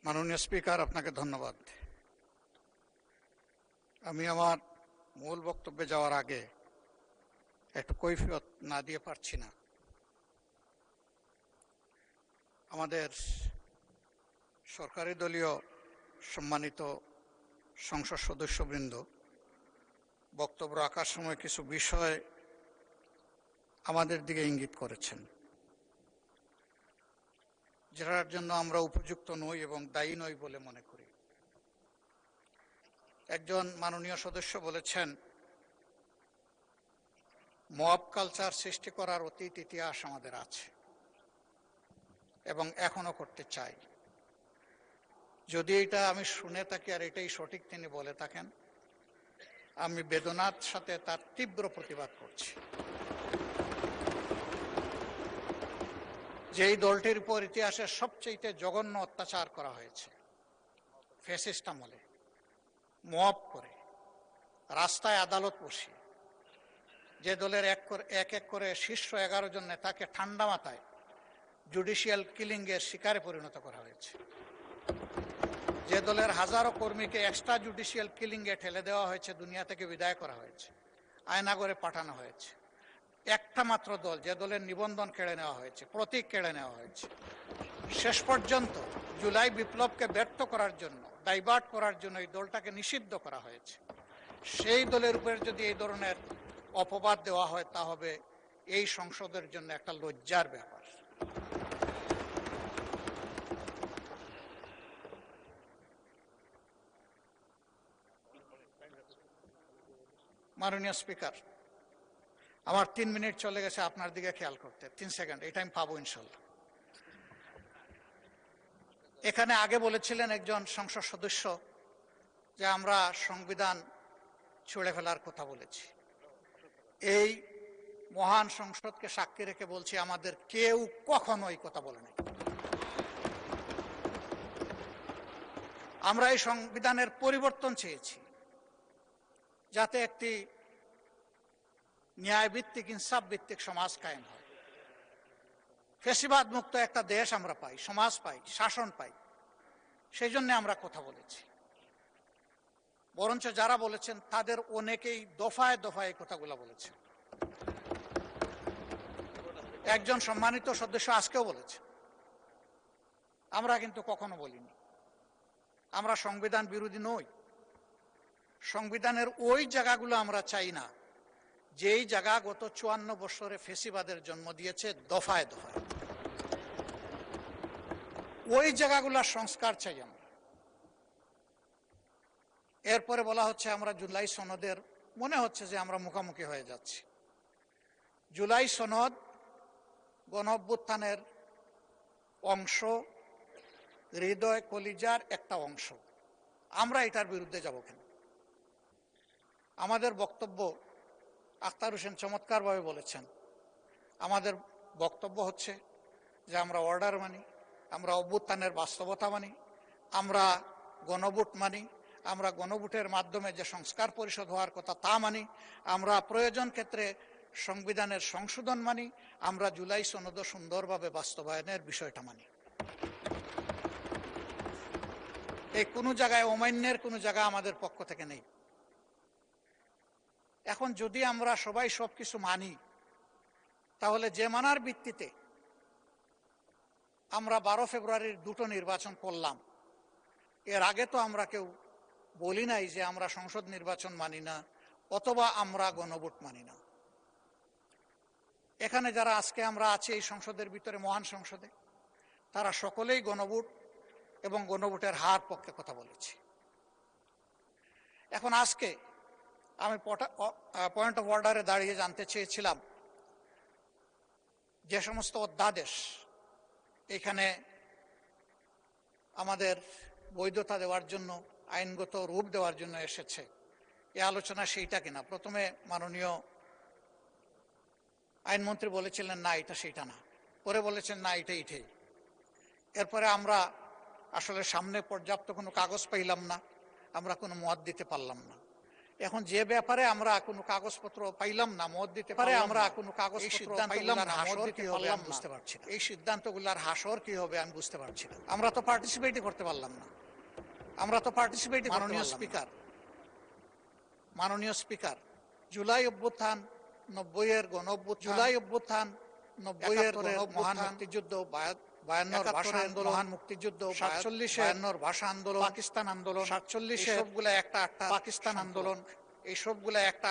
মাননীয় স্পিকার, আপনাকে ধন্যবাদ। আমি আমার মূল বক্তব্যে যাওয়ার আগে একটু কৈফিয়ত না দিয়ে পারছি না। আমাদের সরকারি দলীয় সম্মানিত সংসদ সদস্যবৃন্দ বক্তব্য রাখার সময় কিছু বিষয় আমাদের দিকে ইঙ্গিত করেছেন, যেটার জন্য আমরা উপযুক্ত নই এবং দায়ী নই বলে মনে করি। একজন মাননীয় সদস্য বলেছেন, মব কালচার সৃষ্টি করার অতীত ইতিহাস আমাদের আছে এবং এখনো করতে চাই। যদি এটা আমি শুনে থাকি আর এটাই সঠিক তিনি বলে থাকেন, আমি বেদনার সাথে তার তীব্র প্রতিবাদ করছি। যে এই দলটির উপর ইতিহাসের সবচেয়ে জঘন্য অত্যাচার করা হয়েছে, ফ্যাসিস্ট আমলে মব করে রাস্তায় আদালত বসিয়ে, যে দলের এক এক করে শীর্ষ 11 জন নেতাকে ঠান্ডা মাথায় জুডিশিয়াল কিলিংয়ের শিকারে পরিণত করা হয়েছে, যে দলের হাজারো কর্মীকে এক্সট্রা জুডিশিয়াল কিলিংয়ে ঠেলে দেওয়া হয়েছে, দুনিয়া থেকে বিদায় করা হয়েছে, আয়নাগরে পাঠানো হয়েছে। একটা মাত্র দল, যে দলের নিবন্ধন কেড়ে নেওয়া হয়েছে, প্রতীক কেড়ে নেওয়া হয়েছে। শেষ পর্যন্ত জুলাই বিপ্লবকে ব্যর্থ করার জন্য, ডাইভার্ট করার জন্য এই দলটাকে নিষিদ্ধ করা হয়েছে। সেই দলের উপর যদি এই ধরনের অপবাদ দেওয়া হয়, তা হবে এই সংসদের জন্য একটা লজ্জার ব্যাপার। মাননীয় স্পিকার, আমার 3 মিনিট চলে গেছে, আপনার দিকে খেয়াল করতে 3 সেকেন্ড, এই টাইম পাবো ইনশাল্লাহ। এখানে আগে বলেছিলেন একজন সংসদ সদস্য যে আমরা সংবিধান ছুঁড়ে ফেলার কথা বলেছি। এই মহান সংসদকে সাক্ষী রেখে বলছি, আমাদের কেউ কখনো এই কথা বলে নাই। আমরা এই সংবিধানের পরিবর্তন চেয়েছি, যাতে একটি ন্যায়ভিত্তিক, ইনসাফ ভিত্তিক সমাজ কায়েম হয়, ফ্যাসিবাদ মুক্ত একটা দেশ আমরা পাই, সমাজ পাই, শাসন পাই। সেই জন্য আমরা কথা বলেছি। বরঞ্চ যারা বলেছেন তাদের অনেকেই দফায় দফায় কথাগুলো বলেছেন। একজন সম্মানিত সদস্য আজকেও বলেছে, আমরা কিন্তু কখনো বলিনি আমরা সংবিধান বিরোধী নই। সংবিধানের ওই জায়গাগুলো আমরা চাই না যেই জায়গা গত 54 বছরে ফ্যাসিবাদের জন্ম দিয়েছে দফায় দফায়। ওই জায়গাগুলোর সংস্কার চাই আমরা। এরপরে বলা হচ্ছে আমরা জুলাই সনদের, মনে হচ্ছে যে আমরা মুখোমুখি হয়ে যাচ্ছি। জুলাই সনদ গণঅভ্যুত্থানের অংশ, হৃদয় কলিজার একটা অংশ। আমরা এটার বিরুদ্ধে যাব কেন? আমাদের বক্তব্য, আখতার হোসেন চমৎকারভাবে বলেছেন, আমাদের বক্তব্য হচ্ছে যে আমরা অর্ডার মানি, আমরা অভ্যুত্থানের বাস্তবতা মানি, আমরা গণভোট মানি, আমরা গণভোটের মাধ্যমে যে সংস্কার পরিষদ হওয়ার কথা তা মানি, আমরা প্রয়োজন ক্ষেত্রে সংবিধানের সংশোধন মানি, আমরা জুলাই সনদ সুন্দরভাবে বাস্তবায়নের বিষয়টা মানি। এই কোনো জায়গায় অমান্যের কোনো জায়গা আমাদের পক্ষ থেকে নেই। এখন যদি আমরা সবাই সবকিছু মানি, তাহলে যে মানার ভিত্তিতে আমরা 12 ফেব্রুয়ারির দুটো নির্বাচন করলাম, এর আগে তো আমরা কেউ বলি নাই যে আমরা সংসদ নির্বাচন মানি না অথবা আমরা গণভোট মানি না। এখানে যারা আজকে আমরা আছি এই সংসদের ভিতরে, মহান সংসদে, তারা সকলেই গণভোট এবং গণভোটের হার পক্ষে কথা বলেছি। এখন আজকে আমি পয়েন্ট অফ অর্ডারে দাঁড়িয়ে জানতে চেয়েছিলাম, যে সমস্ত অধ্যাদেশ এখানে আমাদের বৈধতা দেওয়ার জন্য, আইনগত রূপ দেওয়ার জন্য এসেছে, এ আলোচনা সেইটা কিনা। প্রথমে মাননীয় আইনমন্ত্রী বলেছিলেন না এটা সেইটা না, পরে বলেছেন না এটা এটাই। এরপরে আমরা আসলে সামনে পর্যাপ্ত কোনো কাগজ পাইলাম না, আমরা কোনো মত দিতে পারলাম না। এখন যে ব্যাপারে আমরা কোনো কাগজপত্র পাইলাম না, মত দিতে পারে আমরা কোনো কাগজপত্র পাইলাম না, মত দিতে পারলাম বুঝতে পারছি না। এই সিদ্ধান্তগুলোর হাসর কি হবে আমি বুঝতে পারছি না। আমরা তো পার্টিসিপেটই করতে পারলাম না। আমরা তো পার্টিসিপেটই মাননীয় স্পিকার জুলাই অভ্যুত্থান 90 এর গণ অভ্যুত্থান, জুলাই অভ্যুত্থান 90 এর মহান মুক্তিযুদ্ধ, 52 ভাষা আন্দোলন, মহান মুক্তিযুদ্ধ, 47 ভাষা আন্দোলন, পাকিস্তান আন্দোলন, 47 সবগুলা একটা পাকিস্তান আন্দোলন, এই সবগুলা একটা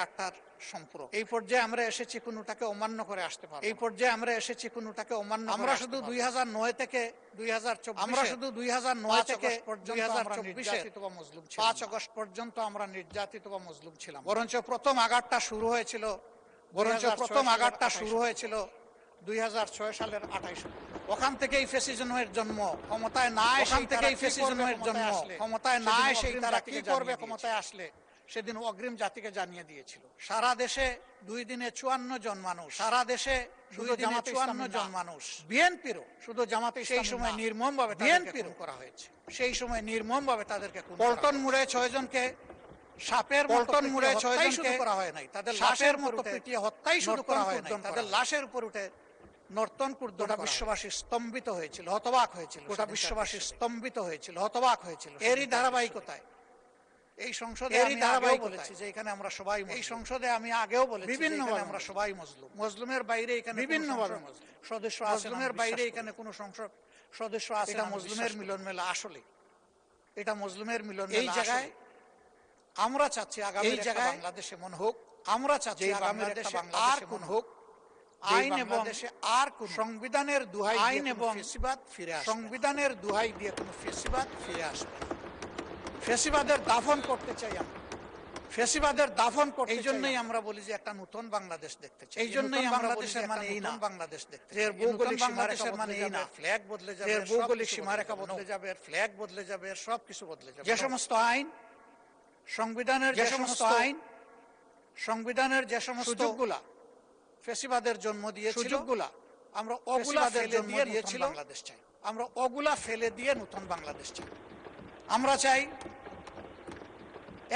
সম্পূরক। এই পর্যায়ে আমরা এসেছি কোনটাকে অমান্য করে আসতে পারবো। এই পর্যায়ে আমরা এসেছি কোনটাকে অমান্য আমরা শুধু 2009 থেকে 2024 আমরা শুধু 2009 থেকে 2024 মুসলিম ছিলাম। 5 আগস্ট পর্যন্ত আমরা নির্যাতিত বা মুসলিম ছিলাম। বরঞ্চ প্রথম আঘাতটা শুরু হয়েছিল 2006 সালের 28 ওখান থেকেই ফ্যাসিজমের জন্ম। ক্ষমতায় না এসে তারা কি করবে ক্ষমতায় আসলে সেদিন অগ্রিম জাতিকে জানিয়ে দিয়েছিল। সারা দেশে 2 দিনে 54 জন মানুষ, সারা দেশে শুধু জামাতে 54 জন মানুষ, বিএনপিরও শুধু জামাতে সেই সময় নির্মমভাবে বিএনপিরও করা হয়েছে। সেই সময় নির্মমভাবে তাদেরকে পল্টন মোড়ে 6 জনকে সাপের পল্টন মোড়ে 6 জনকে করা হয় নাই, তাদের লাশের মতো পিটিয়ে হত্যাই শুরু করা হয় নাই, তাদের লাশের উপর উঠে নর্তন কুর্দ। গোটা বিশ্ববাসী স্তম্ভিত হয়েছিল, হতবাক হয়েছিল। গোটা বিশ্ববাসী স্তম্ভিত হয়েছিল, হতবাক হয়েছিল। এরই ধারাবাহিকতায় এই সংসদে বলেছি যে এখানে আমরা সবাই, এই সংসদে আমি আগেও বলেছি বিভিন্ন আমরা সবাই মুসলিম। মুসলিমের বাইরে এখানে বিভিন্ন সদস্য আছে, মুসলিমের বাইরে এখানে কোন সংসদ সদস্য আছে এটা মুসলিমের মিলন মেলা। আসলে এটা মুসলিমের মিলন মেলা। এই জায়গায় আমরা চাচ্ছি আগামী জায়গায় বাংলাদেশ এমন হোক, আমরা চাচ্ছি আগামী দেশে আর কোন হোক আইন এবং আর কোন সংবিধানের দোহাই আইন এবং ফ্যাসিবাদ ফিরে আসবে, সংবিধানের দোহাই দিয়ে কোনো ফ্যাসিবাদ ফিরে আসবে। ফ্যাসিবাদের দাফন করতে চাই আমরা, ফ্যাসিবাদের দাফন করতে। এই জন্যই আমরা বলি যে একটা নতুন বাংলাদেশ দেখতে চাই। এই জন্যই বাংলাদেশের মানে এই না বাংলাদেশ দেখতে চাই। এর ভৌগোলিক সীমারেখার মানে এই না ফ্ল্যাগ বদলে যাবে, এর ভৌগোলিক সীমারেখা বদলে যাবে, ফ্ল্যাগ বদলে যাবে, সবকিছু বদলে যাবে। যে সমস্ত আইন সংবিধানের, যে সমস্ত আইন সংবিধানের, যে সমস্ত সুযোগগুলা ফ্যাসিবাদের জন্ম দিয়েছিল, সুযোগগুলা আমরা ওগুলা ফেলে দিয়ে নতুন বাংলাদেশ চাই। আমরা ওগুলা ফেলে দিয়ে নতুন বাংলাদেশ চাই।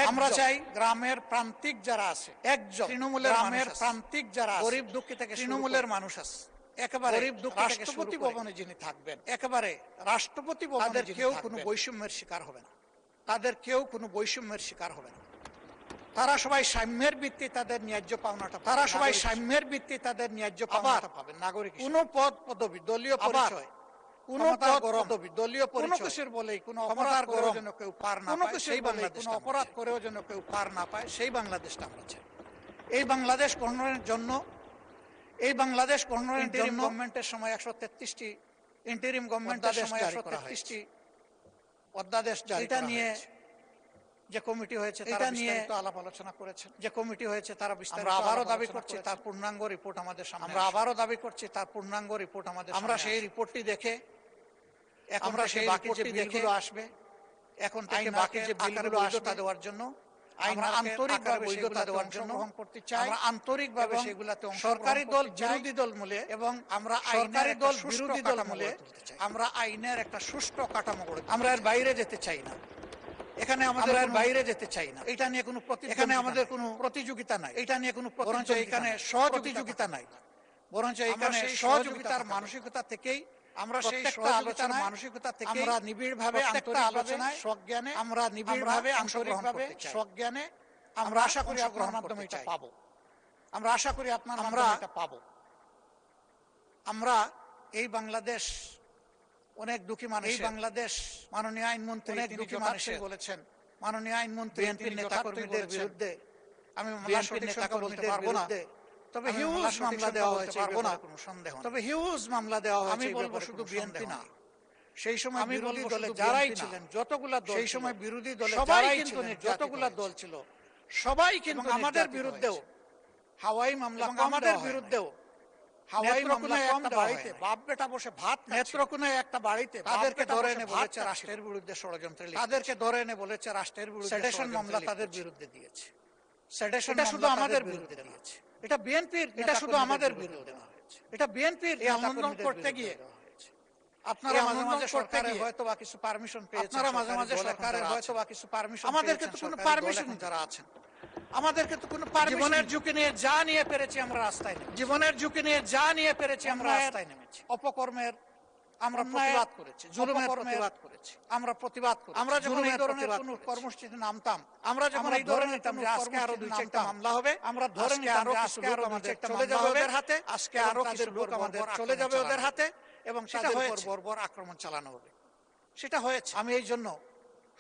আমরা চাই গ্রামের প্রান্তিক যারা আছে, একজন তৃণমূলের গ্রামের প্রান্তিক যারা গরিব দুঃখী থেকে তৃণমূলের মানুষ আছে, একেবারে গরিব দুঃখী রাষ্ট্রপতি ভবনে যিনি থাকবেন, একেবারে রাষ্ট্রপতি ভবনে তাদের কেউ কোনো বৈষম্যের শিকার হবে না, তাদের কেউ কোনো বৈষম্যের শিকার হবে না। তারা সবাই সাম্যের ভিত্তি তাদের ন্যায্য পাওনাটা, তারা সবাই সাম্যের ভিত্তি তাদের ন্যায্য পাওনাটা পাবেন। নাগরিক কোন পদ পদবি, দলীয় পরিচয়, কোন পদবি, দলীয় পরিচয় বলেই কোন অপরাধ করেও যেন কেউ পার না পায়, সেই বাংলাদেশ, কোন অপরাধ করেও যেন কেউ পার না পায়, সেই বাংলাদেশটা আমরা চাই। এই বাংলাদেশ গঠনের জন্য, এই বাংলাদেশ গঠনের জন্য গভর্নমেন্টের সময় 133টি ইন্টারিম গভর্নমেন্টের সময় 133টি অধ্যাদেশ জারি করা হয়েছে। যে কমিটি হয়েছে তারা বিস্তারিত আলাপ আলোচনা করেছেন, যে কমিটি হয়েছে তারা বিস্তারিত। আমরা আবারও দাবি করছি তার পূর্ণাঙ্গ রিপোর্ট আমাদের সামনে, আমরা আবারও দাবি করছি তার পূর্ণাঙ্গ রিপোর্ট আমাদের, আমরা সেই রিপোর্টটি দেখে, আমরা সেই বাকি যে বিলগুলো আসবে এখন থেকে বাকি যে বিলগুলো আসবে দেওয়ার জন্য আমরা আন্তরিকভাবে বৈধতা দেওয়ার জন্য গ্রহণ করতে চাই। আমরা আন্তরিকভাবে সেগুলাতে সরকারি দল বিরোধী দল মিলে এবং আমরা সরকারি দল বিরোধী দল মিলে আমরা আইনের একটা সুষ্ঠু কাঠামো গড়ে, আমরা এর বাইরে যেতে চাই না। এখানে আমাদের বাইরে যেতে চাই না। এটা নিয়ে কোনো এখানে আমাদের কোনো প্রতিযোগিতা নাই, এটা নিয়ে কোনো বরঞ্চ এখানে সহযোগিতা নাই, বরঞ্চ এখানে সহযোগিতার মানসিকতা থেকেই আমরা সেই সহযোগিতার মানসিকতা থেকে আমরা নিবিড়ভাবে আলোচনায় সজ্ঞানে, আমরা নিবিড়ভাবে আন্তরিকভাবে সজ্ঞানে আমরা আশা করি আপনার মাধ্যমে এটা পাবো, আমরা আশা করি আপনার মাধ্যমে এটা পাবো। আমরা এই বাংলাদেশ অনেক দুঃখী মানুষ, এই বাংলাদেশ মাননীয় আইনমন্ত্রী অনেক দুঃখী মানুষ বলেছেন, মাননীয় আইনমন্ত্রী বিএনপির নেতাকর্মীদের বিরুদ্ধে, আমি বিএনপির নেতাকর্মীদের বিরুদ্ধে তবে হিউজ মামলা দেওয়া হয়েছে, পারবো না কোনো সন্দেহ, তবে হিউজ মামলা দেওয়া হয়েছে। আমি বলবো শুধু বিএনপি না, সেই সময় বিরোধী দলে যারাই ছিলেন, যতগুলা দল, সেই সময় বিরোধী দলে যারাই ছিলেন, যতগুলা দল ছিল, সবাই কিন্তু আমাদের বিরুদ্ধেও হাওয়াই মামলা, আমাদের বিরুদ্ধেও হাওয়াই মামলা কম বাড়িতে বাপ বেটা বসে ভাত, নেত্রকোনায় একটা বাড়িতে তাদেরকে ধরে এনে বলেছে রাষ্ট্রের বিরুদ্ধে ষড়যন্ত্র, তাদেরকে ধরে এনে বলেছে রাষ্ট্রের বিরুদ্ধে সেডেশন মামলা তাদের বিরুদ্ধে দিয়েছে। সেডেশন শুধু আমাদের বিরুদ্ধে দিয়েছে, এটা বিএনপির, এটা শুধু আমাদের বিরুদ্ধে না, এটা বিএনপির আন্দোলন করতে গিয়ে আপনারা মাঝে মাঝে সরকারে হয়তো বা কিছু পারমিশন পেয়েছেন, আপনারা মাঝে মাঝে সরকারে হয়তো বা কিছু পারমিশন, আমাদেরকে তো কোনো পারমিশন যারা আছেন আমাদেরকে তো কোনো জীবনের ঝুঁকি নিয়ে যা নিয়ে পেরেছি আমরা রাস্তায় নেমেছি, জীবনের ঝুঁকি নিয়ে যা নিয়ে পেরেছি আমরা রাস্তায় নেমেছি, অপকর্মের আমরা প্রতিবাদ করেছি, জুলুমের প্রতিবাদ করেছি, আমরা প্রতিবাদ করেছি। আমরা যখন এই ধরনের কোনো কর্মসূচিতে নামতাম, আমরা যখন এই ধরে নিতাম যে আজকে আরো 2-4টা মামলা হবে, আমরা ধরে নিতাম যে আজকে আরো আমাদের চলে যাবে ওদের হাতে, আজকে আরো কিছু লোক আমাদের চলে যাবে ওদের হাতে, এবং সেটা হয়েছে, বর্বর আক্রমণ চালানো হবে। সেটা হয়েছে। আমি এই জন্য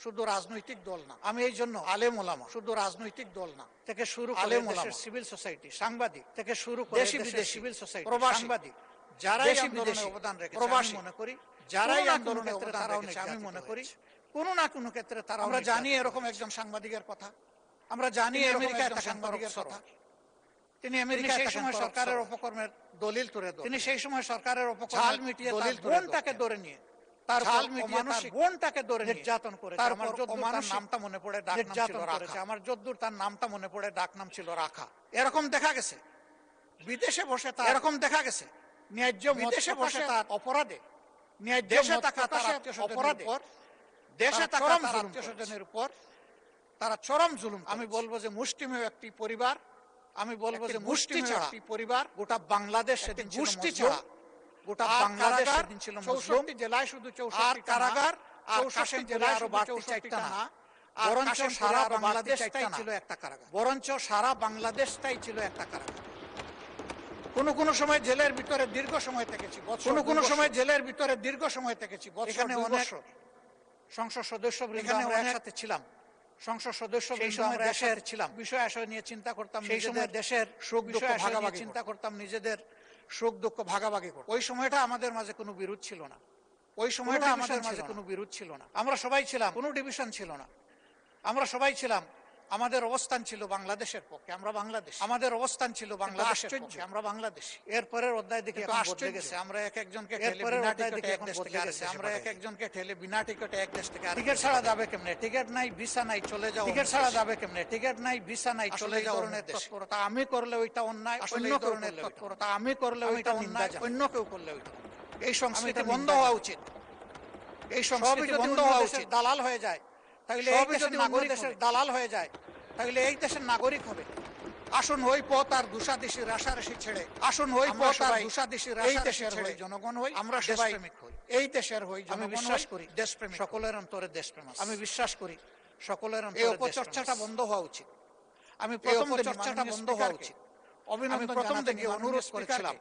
শুধু রাজনৈতিক দল না, আমি এই জন্য আলেম ওলামা, শুধু রাজনৈতিক দল না, থেকে শুরু করে দেশের সিভিল সোসাইটি, সাংবাদিক থেকে শুরু করে দেশি বিদেশি সিভিল সোসাইটি, সাংবাদিক, যারাই আন্দোলনে অবদান রেখেছে, প্রবাসী মনে করি, যারাই আন্দোলনে অবদান রেখেছে, আমি মনে করি কোনো না কোনো ক্ষেত্রে তারা, আমরা জানি এরকম একজন সাংবাদিকের কথা, আমরা জানি আমেরিকায় একটা সাংবাদিকের কথা, তিনি আমেরিকায় সেই সময় সরকারের অপকর্মের দলিল তুলে ধরেন, তিনি সেই সময় সরকারের অপকর্ম মিটিয়ে দলিল বোনটাকে ধরে নিয়ে তার বোনটাকে ধরে নির্যাতন করে, আমার নামটা মনে পড়ে নির্যাতন করেছে, আমার যদ্দূর তার নামটা মনে পড়ে ডাকনাম ছিল রাখা। এরকম দেখা গেছে বিদেশে বসে, তার এরকম দেখা গেছে ন্যায্য বিদেশে বসে তার অপরাধে, দেশে থাকা তার অপরাধে, দেশে থাকা তার আত্মীয়স্বজনের উপর তারা চরম জুলুম। আমি বলবো যে মুষ্টিমেয় একটি পরিবার, আমি বলবো যে মুষ্টিমেয় একটি পরিবার, গোটা বাংলাদেশ সেদিন গোষ্ঠী ছাড়া, গোটা বাংলাদেশ সেদিন ছিল 64 জেলায়, শুধু 64 কারাগার, আর কাশেম জেলায় আরো 64টা না, বরঞ্চ সারা বাংলাদেশটাই ছিল একটা কারাগার, বরঞ্চ সারা বাংলাদেশটাই ছিল একটা কারাগার। কোন সময় জেলের ভিতরে দীর্ঘ সময় থেকেছি, কোন সময় জেলের ভিতরে দীর্ঘ সময় থেকেছি। এখানে অনেক সংসদ সদস্য এখানে একসাথে ছিলাম, সংসদ সদস্য সেই সময় দেশের ছিলাম, বিষয় আশয় নিয়ে চিন্তা করতাম, সেই সময় দেশের সুখ দুঃখ ভাগাভাগি চিন্তা করতাম, নিজেদের সুখ দুঃখ ভাগাভাগি করতাম। ওই সময়টা আমাদের মাঝে কোনো বিরোধ ছিল না, ওই সময়টা আমাদের মাঝে কোনো বিরোধ ছিল না, আমরা সবাই ছিলাম, কোনো ডিভিশন ছিল না, আমরা সবাই ছিলাম, আমাদের অবস্থান ছিল বাংলাদেশের পক্ষে, আমরা বাংলাদেশ, আমাদের অবস্থান ছিল বাংলাদেশের পক্ষে, আমরা বাংলাদেশ। এরপরের অধ্যায় দেখে বদলে গেছে, আমরা এক একজনকে ঠেলে বিনা টিকেটে এক দেশ থেকে আসছে, আমরা এক একজনকে ঠেলে বিনা টিকেটে এক দেশ থেকে। টিকেট ছাড়া যাবে কেমনে, টিকেট নাই ভিসা নাই চলে যাও, টিকেট ছাড়া যাবে কেমনে, টিকেট নাই ভিসা নাই চলে যাও। ধরনের তৎপরতা আমি করলে ওইটা অন্যায়, অন্য ধরনের তৎপরতা আমি করলে ওইটা অন্যায়, অন্য কেউ করলে ওইটা। এই সংস্কৃতি বন্ধ হওয়া উচিত, এই সংস্কৃতি বন্ধ হওয়া উচিত। দালাল হয়ে যায় তাহলে এই দেশের নাগরিক, দেশের দালাল হয়ে যায় তাহলে এই দেশের নাগরিক হবে। আসুন ওই পথ আর দুসাদেশী রাশারাশি ছেড়ে, আসুন ওই পথ আর দুসাদেশী রাশারাশি ছেড়ে জনগণ হই, আমরা সবাই প্রেমিক হই, এই দেশের হই। আমি বিশ্বাস করি দেশপ্রেমিক, সকলের অন্তরে দেশপ্রেম। আমি বিশ্বাস করি সকলের অন্তরে। এই অপচর্চাটা বন্ধ হওয়া উচিত, আমি প্রথম চর্চাটা বন্ধ হওয়া উচিত। আমি প্রথম থেকে অনুরোধ করেছিলাম,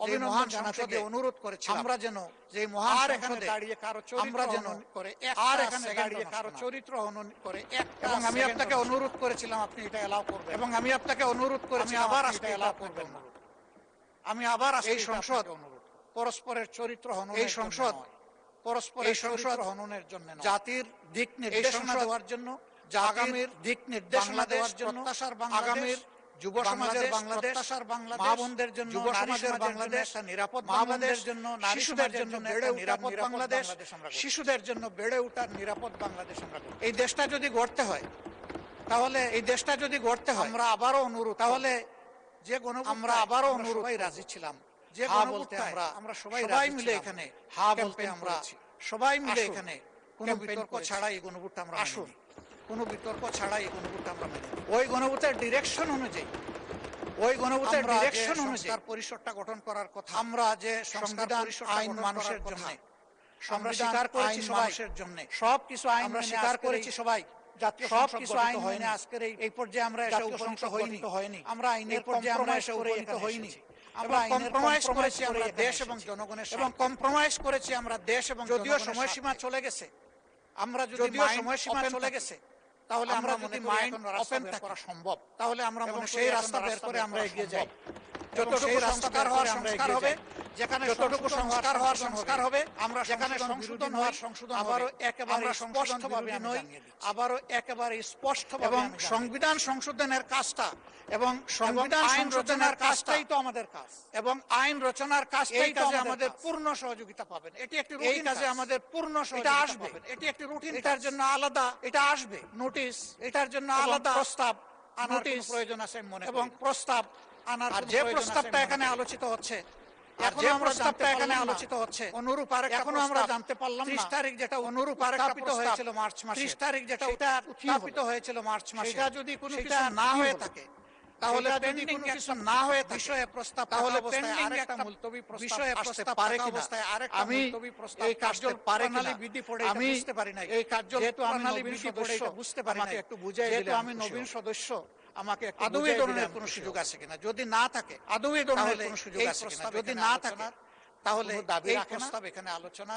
অভিনন্দন জানাতে অনুরোধ করেছিলাম, আমরা যেন যে মহান এখানে দাঁড়িয়ে কারো আমরা যেন করে আর এখানে দাঁড়িয়ে কারো চরিত্র হনন করে, এবং আমি আপনাকে অনুরোধ করেছিলাম আপনি এটা এলাও করবেন, এবং আমি আপনাকে অনুরোধ করেছি আবার আজকে এলাও করবেন। আমি আবার এই সংসদ পরস্পরের চরিত্র হনন, এই সংসদ পরস্পরের চরিত্র হননের জন্য, জাতির দিক নির্দেশনা দেওয়ার জন্য, আগামীর দিক নির্দেশনা দেওয়ার জন্য, আগামীর যুব সমাজের বাংলাদেশ, মা বোনদের জন্য যুব সমাজের বাংলাদেশ, নিরাপদ বাংলাদেশের জন্য, শিশুদের জন্য নিরাপদ বাংলাদেশ, শিশুদের জন্য বেড়ে ওঠার নিরাপদ বাংলাদেশ আমরা। এই দেশটা যদি গড়তে হয়, তাহলে এই দেশটা যদি গড়তে হয়, আমরা আবারও অনুরোধ, তাহলে যে আমরা আবারও অনুরোধ রাজি ছিলাম যে বলতে আমরা সবাই মিলে এখানে হা বলতে, আমরা সবাই মিলে এখানে কোনো বিতর্ক ছাড়া এই গণভোটটা আমরা আসুন, কোনো বিতর্ক ছাড়াই এই গণভোটটা আমরা মেনে নিই। ওই গণভোটের ডিরেকশন অনুযায়ী, ওই গণভোটের ডিরেকশন অনুযায়ী তার পরিসরটা গঠন করার কথা। আমরা যে সংবিধান আইন মানুষের জন্য, আমরা স্বীকার করেছি মানুষের জন্য, সবকিছু আইন আমরা স্বীকার করেছি সবাই, জাতীয় সবকিছু আইন হয়নি আজকের এই পর্যায়ে আমরা এসে উপনীত হয়নি, আমরা আইনের পর্যায়ে আমরা এসে উপনীত হইনি, আমরা কম্প্রোমাইজ করেছি আমরা দেশ এবং জনগণের, এবং কম্প্রোমাইজ করেছি আমরা দেশ এবং যদিও সময়সীমা চলে গেছে, আমরা যদিও সময়সীমা চলে গেছে, তাহলে আমরা যদি মাইন্ড ওপেন করা সম্ভব, তাহলে আমরা মনে সেই রাস্তা বের করে আমরা এগিয়ে যাই। যতটুকু সংস্কার হওয়ার সংস্কার হবে, যেখানে যতটুকু সংস্কার হওয়ার সংস্কার হবে, আমরা যেখানে সংশোধন হওয়ার সংশোধন, আবারও একেবারে স্পষ্টভাবে নই, আবারও একেবারে স্পষ্টভাবে, এবং সংবিধান সংশোধনের কাজটা এবং সংবিধান সংশোধনের কাজটাই তো আমাদের কাজ, এবং আইন রচনার কাজটাই তো আমাদের পূর্ণ সহযোগিতা পাবেন। এটি একটি এই কাজে আমাদের পূর্ণ সহযোগিতা আসবে, এটি একটি রুটিন, এটার জন্য আলাদা এটা আসবে নোটিশ, এটার জন্য আলাদা প্রস্তাব আনার প্রয়োজন আছে মনে, এবং প্রস্তাব আনার, আর যে প্রস্তাবটা এখানে আলোচিত হচ্ছে এখনো আমরা প্রস্তাবটা এখানে আলোচিত হচ্ছে, অনুরূপ আরেকটা এখনো আমরা জানতে পারলাম 30 তারিখ যেটা অনুরূপ উত্থাপিত হয়েছিল মার্চ মাসে, 30 তারিখ যেটা উত্থাপিত হয়েছিল মার্চ মাসে, সেটা যদি কোনো কিছু না হয়ে থাকে, তাহলে যদি কোনো কিছু না হয়ে থাকে বিষয়ে প্রস্তাব, তাহলে পেন্ডিং আরেকটা মুলতবি প্রস্তাব আসতে পারে কিনা, আমি এই কার্যল প্রণালী বিধি পড়ে এটা বুঝতে পারি না, এই কার্যল প্রণালী বিধি পড়ে এটা বুঝতে পারি না, একটু বুঝাই দিলে, যেহেতু আমি নবীন সদস্য, আমাকে একটু আদৌ এই ধরনের কোনো সুযোগ আছে কিনা, যদি না থাকে আদৌ এই ধরনের কোনো সুযোগ আছে কিনা, যদি না থাকে তাহলে এই প্রস্তাব এখানে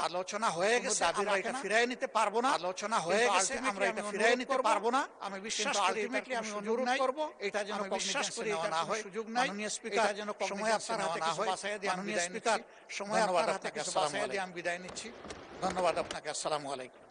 আলোচনা হয়ে গেছে, আমরা এটা ফিরিয়ে নিতে পারবো না, আলোচনা হয়ে গেছে, আমরা এটা ফিরিয়ে নিতে পারবো না। আমি বিশ্বাস করি আলটিমেটলি আমি অনুরোধ করব এটা যেন বিশ্বাস করি এটা না হয়, সুযোগ নাই, মাননীয় স্পিকার যেন সময় আপনার হাতে কিছু বাছাই দিয়ে, মাননীয় স্পিকার সময় আপনার হাতে কিছু বাছাই দিয়ে আমি বিদায় নিচ্ছি। ধন্যবাদ আপনাকে। আসসালামু আলাইকুম।